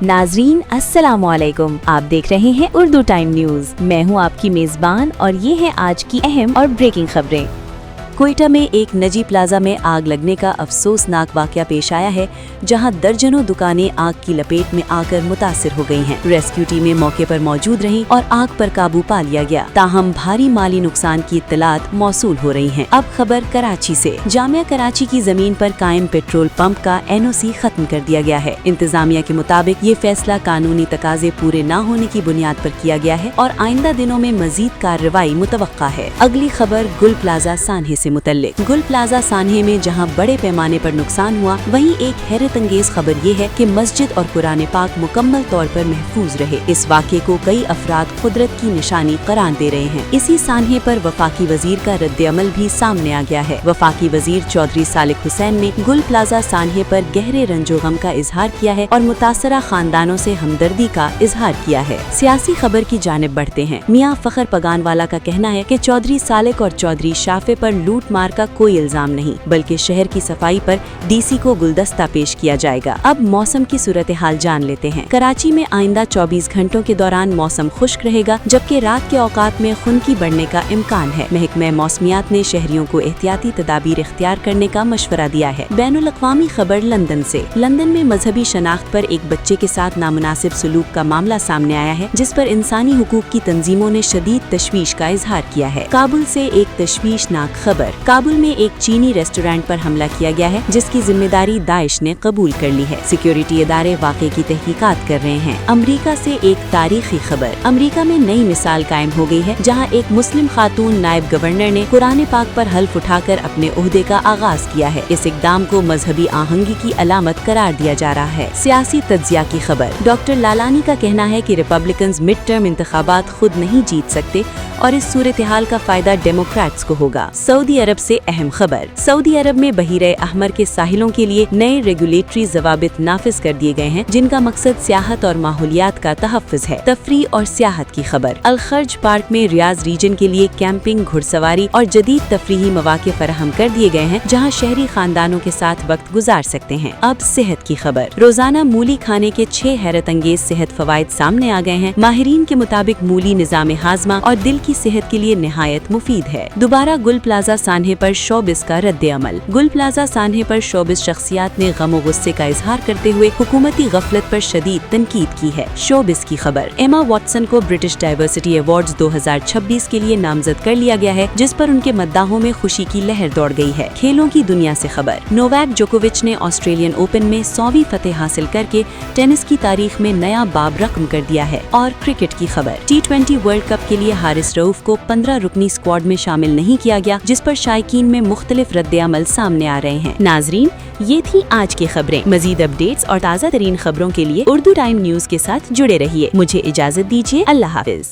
नाजरीन अस्सलाम वालेकुम, आप देख रहे हैं उर्दू टाइम न्यूज। मैं हूं आपकी मेजबान और ये है आज की अहम और ब्रेकिंग खबरें। कोयटा में एक नजी प्लाजा में आग लगने का अफसोसनाक वाकया पेश आया है, जहां दर्जनों दुकानें आग की लपेट में आकर मुतासिर हो गई हैं। रेस्क्यू टीमें मौके पर मौजूद रहीं और आग पर काबू पा लिया गया। ताहम भारी माली नुकसान की इत्तलात मौसूल हो रही हैं। अब खबर कराची से। जामिया कराची की जमीन पर कायम पेट्रोल पंप का NOC खत्म कर दिया गया है। इंतजामिया के मुताबिक ये फैसला कानूनी तकाजे पूरे न होने की बुनियाद पर किया गया है और आइंदा दिनों में मजीद कार्रवाई मुतवक्का है। अगली खबर गुल प्लाजा सान्हे से मुतल्लिक। गुल प्लाजा सान्हे में जहां बड़े पैमाने पर नुकसान हुआ, वहीं एक हैरत अंगेज खबर ये है कि मस्जिद और कुरान पाक मुकम्मल तौर पर महफूज रहे। इस वाक़े को कई अफराद कुदरत की निशानी करार दे रहे हैं। इसी सान्हे पर वफाकी वजीर का रद्द-ए-अमल भी सामने आ गया है। वफाकी वजीर चौधरी सालिक हुसैन ने गुल प्लाजा सान्हे पर गहरे रंजो गम का इजहार किया है और मुतासरा खानदानों से हमदर्दी का इजहार किया है। सियासी खबर की जानिब बढ़ते हैं। मियां फखर पगानवाला का कहना है कि चौधरी सालिक और चौधरी शाफे पर लूट मार का कोई इल्जाम नहीं, बल्कि शहर की सफाई पर DC को गुलदस्ता पेश किया जाएगा। अब मौसम की सूरत हाल जान लेते हैं। कराची में आइंदा 24 घंटों के दौरान मौसम खुश्क रहेगा, जबकि रात के औकात में खुनकी बढ़ने का इम्कान है। महकमे मौसमियात ने शहरियों को एहतियाती तदाबीर इख्तियार करने का मशवरा दिया है। बैनुल अक़वामी खबर लंदन से। लंदन में मजहबी शनाख्त पर एक बच्चे के साथ नामुनासिब सलूक का मामला सामने आया है, जिस पर इंसानी हुकूक की तंजीमों ने शदीद तशवीश का इजहार किया है। काबुल से एक तशवीशनाक खबर। काबुल में एक चीनी रेस्टोरेंट पर हमला किया गया है, जिसकी जिम्मेदारी दाइश ने कबूल कर ली है। सिक्योरिटी इदारे वाक़े की तहकीकात कर रहे हैं। अमरीका से एक तारीखी खबर। अमरीका में नई मिसाल कायम हो गई है, जहां एक मुस्लिम खातून नायब गवर्नर ने कुरान पाक पर हल्फ उठाकर अपने ओहदे का आगाज किया है। इस इक़दाम को मजहबी आहंगी की अलामत करार दिया जा रहा है। सियासी तज्जिया की खबर। डॉक्टर लालानी का कहना है कि रिपब्लिकन्स मिड टर्म इंतखाबात खुद नहीं जीत सकते और इस सूरत हाल का फायदा डेमोक्रेट्स को होगा। सऊदी अरब से अहम खबर। सऊदी अरब में बहीरे अहमर के साहिलों के लिए नए रेगुलेटरी ज़वाबित नाफिज कर दिए गए हैं, जिनका मकसद सियाहत और माहौलियात का तहफ़्फ़ुज़ है। तफरी और सियाहत की खबर। अल-खर्ज पार्क में रियाज रीजन के लिए कैंपिंग, घुड़सवारी और जदीद तफरीही मौक़े फराहम कर दिए गए हैं, जहाँ शहरी खानदानों के साथ वक्त गुजार सकते हैं। अब सेहत की खबर। रोजाना मूली खाने के 6 हैरत अंगेज सेहत फवाइद सामने आ गए हैं। माहिरीन के मुताबिक मूली निज़ाम हाजमा और दिल की सेहत के लिए निहायत मुफीद है। दोबारा गुल प्लाजा सान्हे पर शोबिस का रद्द-ए-अमल। गुल प्लाजा सान्हे पर शोबिस शख्सियात ने गम और गुस्से का इजहार करते हुए हुकूमती गफलत पर शदीद तनकीद की है। शोबिस की खबर। एमा वॉटसन को ब्रिटिश डाइवर्सिटी अवार्ड्स 2026 के लिए नामजद कर लिया गया है, जिस पर उनके मद्दाहों में खुशी की लहर दौड़ गई है। खेलों की दुनिया से खबर। नोवाक जोकोविच ने ऑस्ट्रेलियन ओपन में 100वीं फतेह हासिल करके टेनिस की तारीख में नया बाब रकम कर दिया है। और क्रिकेट की खबर। T20 वर्ल्ड कप के लिए हारिस रऊफ को 15 रुकनी स्क्वाड में शामिल नहीं किया गया, जिस पर शायकीन में मुख्तलिफ रद्द-ए-अमल सामने आ रहे हैं। नाजरीन, ये थी आज की खबरें। मजीद अपडेट्स और ताज़ा तरीन खबरों के लिए उर्दू टाइम न्यूज के साथ जुड़े रहिए। मुझे इजाजत दीजिए। अल्लाह हाफिज।